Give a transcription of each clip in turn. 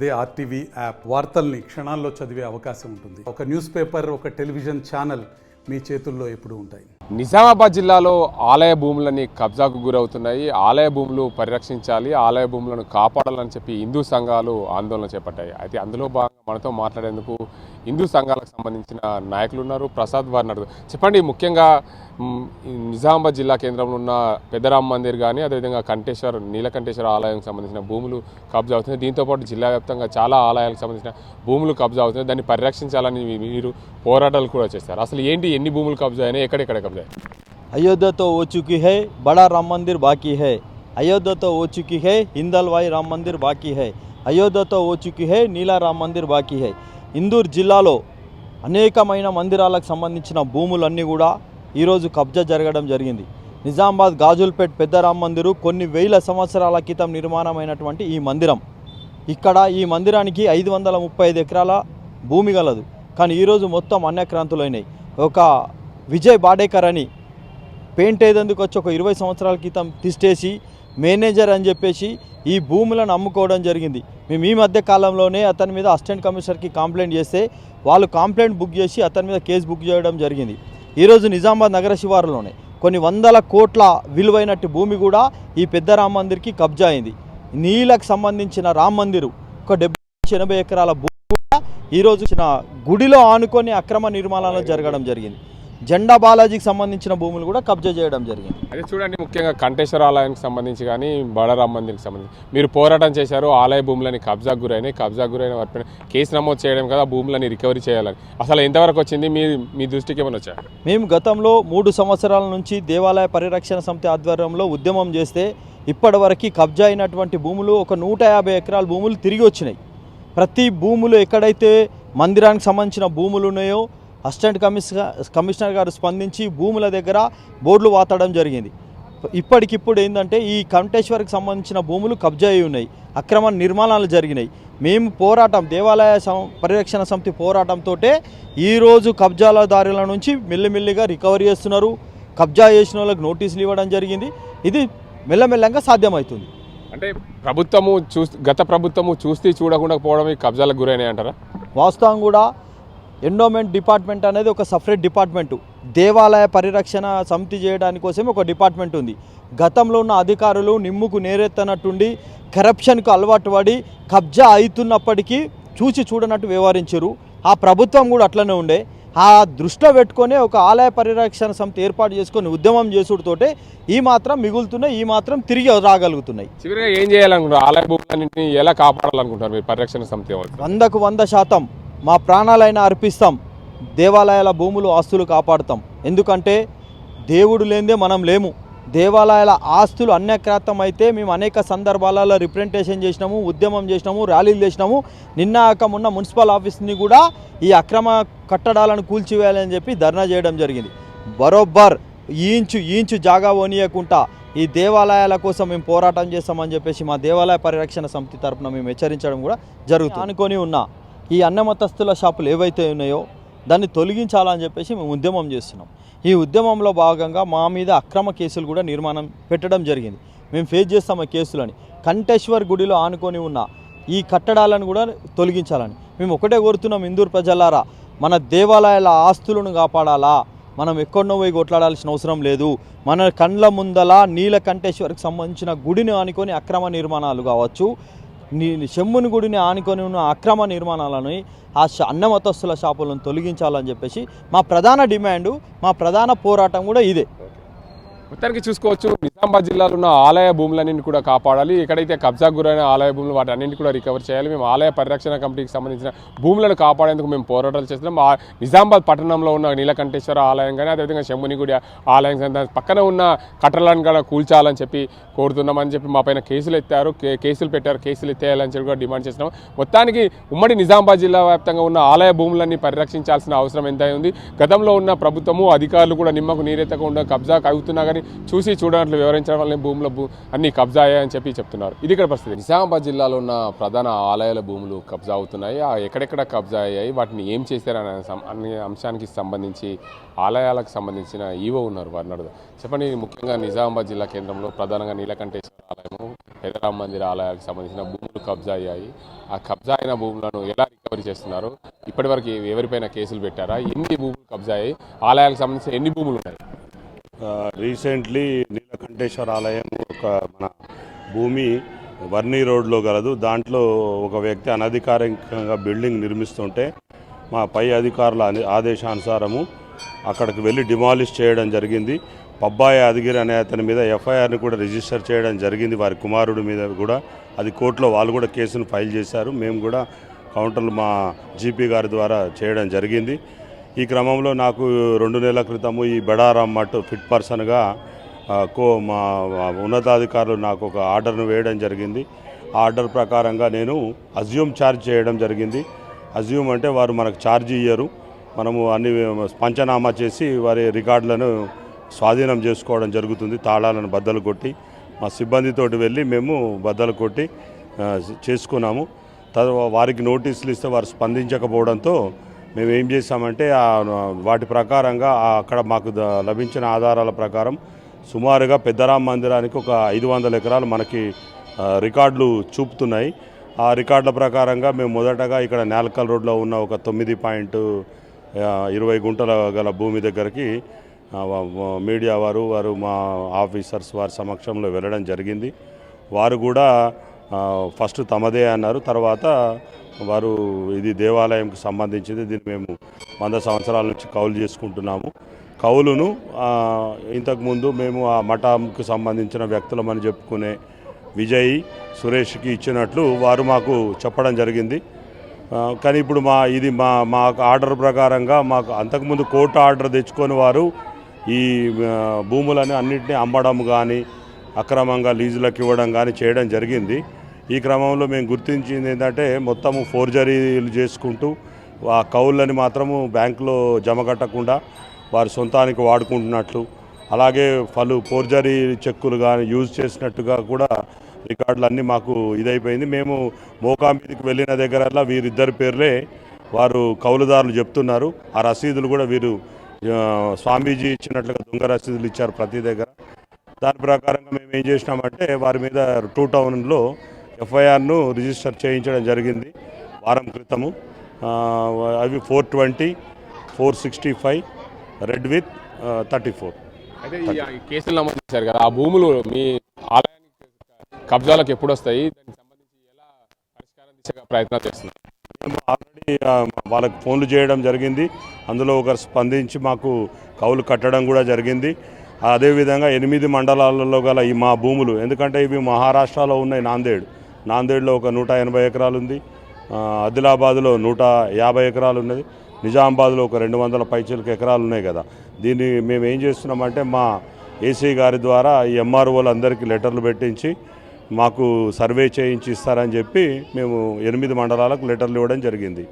అదే RTV app వార్తల్ని క్షణాల్లో చదివే అవకాశం ఉంటుంది. ఒక న్యూస్ పేపర్, ఒక టెలివిజన్ ఛానల్ మీ చేతుల్లో ఎప్పుడూ ఉంటాయి. నిజామాబాద్ జిల్లాలో ఆలయ భూములని కబ్జాకు గురవుతున్నాయి. ఆలయ భూములు పరిరక్షించాలి, ఆలయ భూములను కాపాడాలని చెప్పి హిందూ సంఘాలు ఆందోళన చేపట్టాయి. అయితే అందులో భాగంగా మనతో మాట్లాడేందుకు హిందూ సంఘాలకు సంబంధించిన నాయకులు ఉన్నారు. ప్రసాద్ వారిని అడుగు చెప్పండి. ముఖ్యంగా నిజామాబాద్ జిల్లా కేంద్రంలో ఉన్న పెద్దరామ మందిర్ కానీ, అదేవిధంగా నీలకంఠేశ్వర ఆలయానికి సంబంధించిన భూములు కబ్జా అవుతున్నాయి. దీంతోపాటు జిల్లా వ్యాప్తంగా చాలా ఆలయాలకు సంబంధించిన భూములు కబ్జా అవుతున్నాయి. దాన్ని పరిరక్షించాలని మీరు పోరాటాలు కూడా చేస్తారు. అసలు ఏంటి, ఎన్ని భూములు కబ్జా అయినాయి, ఎక్కడెక్కడ కబ్జా? अयोध्या तो हो चुकी है, बड़ा राम मंदिर बाकी है. अयोध्या तो हो चुकी है, हिंदलवाई राम मंदिर बाकी है. अयोध्या तो हो चुकी है, नीला राम मंदिर बाकी है. ఇందూరు జిల్లాలో అనేకమైన మందిరాలకు సంబంధించిన భూములన్నీ కూడా ఈరోజు కబ్జా జరగడం జరిగింది. నిజామాబాద్ గాజుల్పేట్ పెద్ద రామ మందిరు కొన్ని వేల సంవత్సరాల క్రితం నిర్మాణమైనటువంటి ఈ మందిరం. ఇక్కడ ఈ మందిరానికి 535 ఎకరాల భూమి గలదు. కానీ ఈరోజు మొత్తం అన్యక్రాంతులైనాయి. ఒక విజయ్ బాడేకర్ అని పెయింట్ ఏదందుకు వచ్చి ఒక 20 సంవత్సరాల క్రితం తిష్టేసి మేనేజర్ అని చెప్పేసి ఈ భూములను అమ్ముకోవడం జరిగింది. మేము ఈ మధ్య కాలంలోనే అతని మీద అసిస్టెంట్ కమిషనర్కి కంప్లైంట్ చేస్తే వాళ్ళు కంప్లైంట్ బుక్ చేసి అతని మీద కేసు బుక్ చేయడం జరిగింది. ఈరోజు నిజామాబాద్ నగర శివారులోనే కొన్ని వందల కోట్ల విలువైనట్టు భూమి కూడా ఈ పెద్ద రామ మందిర్కి కబ్జా అయింది. నీళ్ళకు సంబంధించిన రామ మందిరు ఒక 70-80 ఎకరాల భూమి కూడా ఈరోజు గుడిలో ఆనుకొని అక్రమ నిర్మాణాలు జరగడం జరిగింది. జెండా బాలాజీకి సంబంధించిన భూములు కూడా కబ్జా చేయడం జరిగింది. అదే చూడండి, ముఖ్యంగా కంఠేశ్వర ఆలయానికి సంబంధించి కానీ, బడరామ మందిర్కి సంబంధించి మీరు పోరాటం చేశారు. ఆలయ భూములని కబ్జాకు గురైన వారిపైన కేసు నమోదు చేయడం కదా, భూములని రికవరీ చేయాలని. అసలు ఎంతవరకు వచ్చింది, మీ దృష్టికి ఏమైనా వచ్చారు? మేము గతంలో 3 సంవత్సరాల నుంచి దేవాలయ పరిరక్షణ సమితి ఆధ్వర్యంలో ఉద్యమం చేస్తే ఇప్పటివరకు కబ్జా అయినటువంటి భూములు ఒక 150 ఎకరాల భూములు తిరిగి వచ్చినాయి. ప్రతి భూములు ఎక్కడైతే మందిరానికి సంబంధించిన భూములు ఉన్నాయో అసిస్టెంట్ కమిషనర్ గారు స్పందించి భూముల దగ్గర బోర్డులు వాతడం జరిగింది. ఇప్పటికిప్పుడు ఏంటంటే ఈ కంఠేశ్వర్కి సంబంధించిన భూములు కబ్జా అయి ఉన్నాయి, అక్రమ నిర్మాణాలు జరిగినాయి. మేము పోరాటం, దేవాలయ పరిరక్షణ సమితి పోరాటంతో ఈరోజు కబ్జాలదారుల నుంచి మెల్లిమెల్లిగా రికవరీ చేస్తున్నారు. కబ్జా చేసిన వాళ్ళకి నోటీసులు ఇవ్వడం జరిగింది. ఇది మెల్లమెల్లంగా సాధ్యమవుతుంది. అంటే గత ప్రభుత్వము చూడకుండా పోవడం ఈ కబ్జాలకు గురైనాయి అంటారా? వాస్తవం కూడా ఎండోమెంట్ డిపార్ట్మెంట్ అనేది ఒక సపరేట్ డిపార్ట్మెంటు. దేవాలయ పరిరక్షణ సమితి చేయడానికి కోసమే ఒక డిపార్ట్మెంట్ ఉంది. గతంలో ఉన్న అధికారులు నిమ్ముకు నేరెత్తనట్టుండి కరప్షన్కు అలవాటు పడి కబ్జా అవుతున్నప్పటికీ చూడనట్టు వ్యవహరించారు. ఆ ప్రభుత్వం కూడా అట్లనే ఉండే. ఆ దృష్టిలో పెట్టుకొని ఒక ఆలయ పరిరక్షణ సమితి ఏర్పాటు చేసుకొని ఉద్యమం చేసుడుతోటే ఈ మాత్రం మిగులుతున్నాయి, ఈ మాత్రం తిరిగి రాగలుగుతున్నాయి. చివరిగా ఏం చేయాలనుకుంటారు? ఆలయ భూములన్నింటినీ ఎలా కాపాడాలనుకుంటారు మీరు పరిరక్షణ సమితి? 100కు 100% మా ప్రాణాలైనా అర్పిస్తాం. దేవాలయాల భూములు, ఆస్తులు కాపాడుతాం. ఎందుకంటే దేవుడు లేనిదే మనం లేము. దేవాలయాల ఆస్తులు అన్యక్రాంతం అయితే మేము అనేక సందర్భాలలో రిప్రజెంటేషన్ చేసినాము, ఉద్యమం చేసినాము, ర్యాలీలు చేసినాము. మొన్న మున్సిపల్ ఆఫీస్ని కూడా ఈ అక్రమ కట్టడాలను కూల్చివేయాలని చెప్పి ధర్నా చేయడం జరిగింది. బరోబ్బర్ ఇంచు జాగా ఓనియకుండా ఈ దేవాలయాల కోసం మేము పోరాటం చేస్తామని చెప్పేసి మా దేవాలయ పరిరక్షణ సమితి తరఫున మేము హెచ్చరించడం కూడా జరుగుతుంది. అనుకొని ఉన్న ఈ అన్నమతస్తుల షాపులు ఏవైతే ఉన్నాయో దాన్ని తొలగించాలని చెప్పేసి మేము ఉద్యమం చేస్తున్నాం. ఈ ఉద్యమంలో భాగంగా మా మీద అక్రమ కేసులు కూడా పెట్టడం జరిగింది. మేము ఫేస్ చేస్తాం ఆ కేసులని. కంఠేశ్వర్ గుడిలో ఆనుకొని ఉన్న ఈ కట్టడాలను కూడా తొలగించాలని మేము ఒకటే కోరుతున్నాం. ఇందూరు ప్రజలారా, మన దేవాలయాల ఆస్తులను కాపాడాలా, మనం ఎక్కడనో పోయి కొట్లాడాల్సిన అవసరం లేదు. మన కండ్ల ముందల నీలకంఠేశ్వర్కి సంబంధించిన గుడిని ఆనుకొని అక్రమ నిర్మాణాలు కావచ్చు, శంభుని గుడిని ఆనుకొని ఉన్న అక్రమ నిర్మాణాలను, ఆ అన్నమతస్తుల షాపులను తొలగించాలని చెప్పేసి మా ప్రధాన డిమాండు, మా ప్రధాన పోరాటం కూడా ఇదే. మొత్తానికి చూసుకోవచ్చు, నిజామాబాద్ జిల్లాలో ఉన్న ఆలయ భూములన్నింటినీ కూడా కాపాడాలి. ఎక్కడైతే కబ్జాకు గురైన ఆలయ భూములు వాటి అన్నింటినీ కూడా రికవర్ చేయాలి. మేము ఆలయ పరిరక్షణ కమిటీకి సంబంధించిన భూములను కాపాడేందుకు మేము పోరాటాలు చేస్తున్నాం. నిజామాబాద్ పట్టణంలో ఉన్న నీలకంఠేశ్వర ఆలయం కానీ, అదేవిధంగా శంభుని గుడి ఆలయం కానీ, పక్కన ఉన్న కట్టడాలను కూడా కూల్చాలని చెప్పి కోరుతున్నామని చెప్పి మా పైన కేసులు పెట్టారు. కేసులు ఎత్తేయాలని చెప్పి కూడా డిమాండ్ చేస్తున్నాం. మొత్తానికి ఉమ్మడి నిజామాబాద్ జిల్లా వ్యాప్తంగా ఉన్న ఆలయ భూములన్నీ పరిరక్షించాల్సిన అవసరం ఎంత ఉంది. గతంలో ఉన్న ప్రభుత్వము, అధికారులు కూడా నిమ్మకు నీరెత్తకుండా కబ్జాకు అవుతున్నా కానీ చూడనట్లు వివరించడం వల్ల భూముల అన్ని కబ్జా అయ్యాయని చెప్పి చెప్తున్నారు. ఇది ఇక్కడ పరిస్థితి. నిజామాబాద్ జిల్లాలో ఉన్న ప్రధాన ఆలయాల భూములు కబ్జా అవుతున్నాయి. ఎక్కడెక్కడ కబ్జా అయ్యాయి, వాటిని ఏం చేశారనే అంశానికి సంబంధించి ఆలయాలకు సంబంధించిన ఈవో ఉన్నారు, వారిని అడుగుదాం. చెప్పండి, ముఖ్యంగా నిజామాబాద్ జిల్లా కేంద్రంలో ప్రధానంగా నీలకంఠేశ్వర ఆలయము పెదరామ మందిర ఆలయాలకు సంబంధించిన భూములు కబ్జా అయ్యాయి. ఆ కబ్జా అయిన భూములను ఎలా రికవరీ చేస్తున్నారు, ఇప్పటివరకు ఎవరిపైన కేసులు పెట్టారా, ఎన్ని భూములు కబ్జా అయ్యాయి, ఆలయాలకు సంబంధించిన ఎన్ని భూములు ఉన్నాయి? రీసెంట్లీ నీలకంఠేశ్వర ఆలయం ఒక మన భూమి వర్ణి రోడ్లో గలదు. దాంట్లో ఒక వ్యక్తి అనధికారికంగా బిల్డింగ్ నిర్మిస్తుంటే మా పై అధికారుల ఆదేశానుసారము అక్కడికి వెళ్ళి డిమాలిష్ చేయడం జరిగింది. పబ్బాయి యాదగిరి అనే అతని మీద ఎఫ్ఐఆర్ని కూడా రిజిస్టర్ చేయడం జరిగింది. వారి కుమారుడి మీద కూడా అది కోర్టులో వాళ్ళు కూడా కేసును ఫైల్ చేశారు. మేము కూడా కౌంటర్లు మా జీపీ గారి ద్వారా చేయడం జరిగింది. ఈ క్రమంలో నాకు 2 నెలల క్రితము ఈ బెడారాం మట్ ఫిట్ పర్సన్గా మా ఉన్నతాధికారులు నాకు ఒక ఆర్డర్ను వేయడం జరిగింది. ఆ ఆర్డర్ ప్రకారంగా నేను అజ్యూమ్ ఛార్జ్ చేయడం జరిగింది. అజ్యూమ్ అంటే వారు మనకు ఛార్జ్ ఇయ్యరు, మనము అన్ని పంచనామా చేసి వారి రికార్డులను స్వాధీనం చేసుకోవడం జరుగుతుంది. తాళాలను బద్దలు కొట్టి మా సిబ్బందితోటి వెళ్ళి మేము బద్దలు కొట్టి చేసుకున్నాము. వారికి నోటీసులు ఇస్తే వారు స్పందించకపోవడంతో మేము ఏం చేసామంటే వాటి ప్రకారంగా అక్కడ మాకు లభించిన ఆధారాల ప్రకారం సుమారుగా పెద్దరామ మందిరానికి ఒక 500 ఎకరాలు మనకి రికార్డులు చూపుతున్నాయి. ఆ రికార్డుల ప్రకారంగా మేము మొదటగా ఇక్కడ నేలకల్ రోడ్లో ఉన్న ఒక 9.20 గుంటల గల భూమి దగ్గరికి మీడియా వారు మా ఆఫీసర్స్ వారి సమక్షంలో వెళ్ళడం జరిగింది. వారు కూడా ఫస్ట్ తమదే అన్నారు. తర్వాత వారు ఇది దేవాలయంకి సంబంధించింది, దీన్ని మేము 100 సంవత్సరాల నుంచి కౌలు చేసుకుంటున్నాము. కౌలును ఇంతకుముందు మేము ఆ మఠంకు సంబంధించిన వ్యక్తులమని చెప్పుకునే విజయ్, సురేష్కి ఇచ్చినట్లు వారు మాకు చెప్పడం జరిగింది. కానీ ఇప్పుడు మా ఆర్డర్ ప్రకారంగా మాకు అంతకుముందు కోర్టు ఆర్డర్ తెచ్చుకొని వారు ఈ భూములని అన్నింటినీ అమ్మడం కానీ అక్రమంగా లీజులకు ఇవ్వడం కానీ చేయడం జరిగింది. ఈ క్రమంలో మేము గుర్తించింది ఏంటంటే మొత్తము ఫోర్జరీలు చేసుకుంటూ ఆ కౌళ్ళని మాత్రము బ్యాంకులో జమ కట్టకుండా వారి సొంతానికి వాడుకుంటున్నట్లు, అలాగే పలు ఫోర్జరీ చెక్కులు కానీ యూజ్ చేసినట్టుగా కూడా రికార్డులు అన్నీ మాకు ఇదైపోయింది. మేము మోకాంబీదికి వెళ్ళిన దగ్గరల్లా వీరిద్దరి పేర్లే వారు కౌలుదారులు చెప్తున్నారు. ఆ రసీదులు కూడా వీరు స్వామీజీ ఇచ్చినట్లుగా దొంగ రసీదులు ఇచ్చారు ప్రతి దగ్గర. దాని ప్రకారంగా మేము ఏం చేసినామంటే వారి మీద 2 టౌన్లో ఎఫ్ఐఆర్ను రిజిస్టర్ చేయించడం జరిగింది వారం క్రితము. అవి 420, 465 రెడ్ విత్ 34. అయితే ఈ కేసులు నమోదు చేశారు కదా, ఆ భూములు మీ ఆలయానికి కబ్జాలకు ఎప్పుడు వస్తాయి, దానికి సంబంధించి ఎలా పరిష్కారం దిశగా ప్రయత్నాలు చేస్తున్నారు? మేము ఆల్రెడీ వాళ్ళకి ఫోన్లు చేయడం జరిగింది. అందులో ఒకరు స్పందించి మాకు కౌలు కట్టడం కూడా జరిగింది. అదేవిధంగా 8 మండలాలలో గల ఈ మా భూములు, ఎందుకంటే ఇవి మహారాష్ట్రలో ఉన్నాయి. నాందేడ్లో ఒక 180 ఎకరాలు ఉంది, ఆదిలాబాద్లో 150 ఎకరాలు ఉన్నది, నిజామాబాద్లో ఒక 200 పైచిలకు ఎకరాలు ఉన్నాయి కదా. దీన్ని మేము ఏం చేస్తున్నామంటే మా ఏసీ గారి ద్వారా ఈ ఎంఆర్ఓలు అందరికీ లెటర్లు పెట్టించి మాకు సర్వే చేయించి ఇస్తారని చెప్పి మేము 8 మండలాలకు లెటర్లు ఇవ్వడం జరిగింది.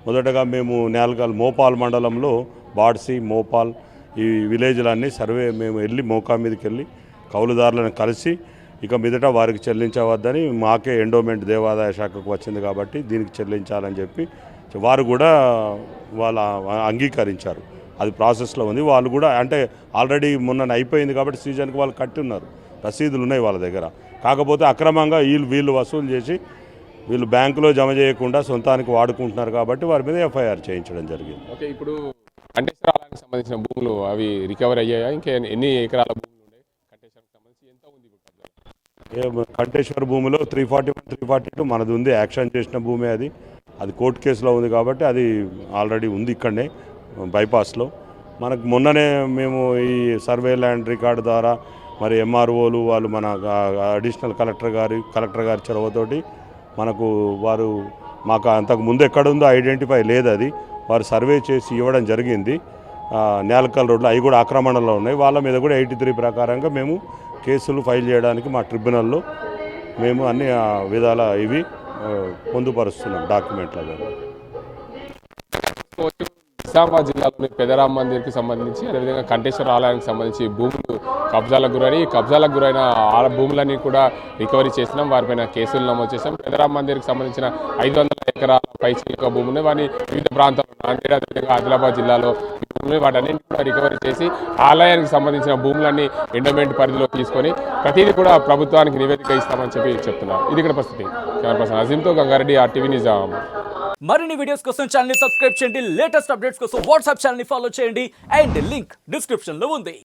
మొదటగా మేము నేలకల్ మోపాల్ మండలంలో బాడ్సి, మోపాల్ ఈ విలేజ్లన్నీ సర్వే మేము వెళ్ళి మోకా మీదకి వెళ్ళి కౌలుదారులను కలిసి ఇక మీదట వారికి చెల్లించవద్దని, మాకే ఎండోమెంట్ దేవాదాయ శాఖకు వచ్చింది కాబట్టి దీనికి చెల్లించాలని చెప్పి వారు కూడా వాళ్ళ అంగీకరించారు. అది ప్రాసెస్లో ఉంది. వాళ్ళు కూడా అంటే ఆల్రెడీ మొన్న అయిపోయింది కాబట్టి సీజన్కి వాళ్ళు కట్టి ఉన్నారు, రసీదులు ఉన్నాయి వాళ్ళ దగ్గర. కాకపోతే అక్రమంగా వీళ్ళు వసూలు చేసి వీళ్ళు బ్యాంకులో జమ చేయకుండా సొంతానికి వాడుకుంటున్నారు కాబట్టి వారి మీద ఎఫ్ఐఆర్ చేయించడం జరిగింది. ఓకే, ఇప్పుడు కంటేశ్వర ఆలయానికి సంబంధించిన భూములు అవి రికవరీ అయ్యాయా? ఇంకా ఎన్ని ఎకరాల భూములు ఉన్నాయి కంటేశ్వరకు సంబంధించి, ఎంత ఉంది ఇప్పుడు? కంటేశ్వర భూమిలో 341, 342 మనది ఉంది. యాక్షన్ చేసిన భూమి అది కోర్టు కేసులో ఉంది కాబట్టి అది ఆల్రెడీ ఉంది ఇక్కడనే బైపాస్లో. మనకు మొన్ననే మేము ఈ సర్వే ల్యాండ్ రికార్డు ద్వారా మరి ఎంఆర్ఓలు వాళ్ళు మన అడిషనల్ కలెక్టర్ గారి చొరవతోటి వారు మాకు అంతకు ముందు ఎక్కడుందో ఐడెంటిఫై లేదు, అది వారు సర్వే చేసి ఇవ్వడం జరిగింది. నేలకల్ రోడ్లో అవి కూడా ఆక్రమణలో ఉన్నాయి. వాళ్ళ మీద కూడా 83 ప్రకారంగా మేము కేసులు ఫైల్ చేయడానికి మా ట్రిబ్యునల్లో మేము అన్ని విధాల ఇవి పొందుపరుస్తున్నాం డాక్యుమెంట్ల. నిజామాబాద్ జిల్లాలోని పెదరామ మందిర్కి సంబంధించి అదేవిధంగా కంటేశ్వర ఆలయానికి సంబంధించి భూములు కబ్జాలకు గురైన భూములన్నీ కూడా రికవరీ చేసినాం. వారిపైన కేసులు నమోదు చేసాం. పెదరామ మందిర్కి సంబంధించిన 500 ఎకరాల పైచిలుక భూములు వారిని వివిధ ప్రాంతాల్లో నాందేడ్ అదేవిధంగా ఆదిలాబాద్ జిల్లాలో భూములు వాటన్నింటినీ కూడా రికవరీ చేసి ఆలయానికి సంబంధించిన భూములన్నీ ఎండోమెంట్ పరిధిలో తీసుకొని ప్రతిదీ కూడా ప్రభుత్వానికి నివేదిక ఇస్తామని చెప్పి చెప్తున్నారు. ఇది ఇక్కడ పరిస్థితి. కెమెరా పర్సన్ అజీంతో గంగారెడ్డి, RTV నిజాం. మరిన్ని వీడియోస్ కోసం ఛానల్ ని సబ్స్క్రైబ్ చేయండి, లేటెస్ట్ అప్డేట్స్ కోసం వాట్సాప్ ఛానల్ ని ఫాలో చేయండి అండ్ లింక్ డిస్క్రిప్షన్ లో ఉంది.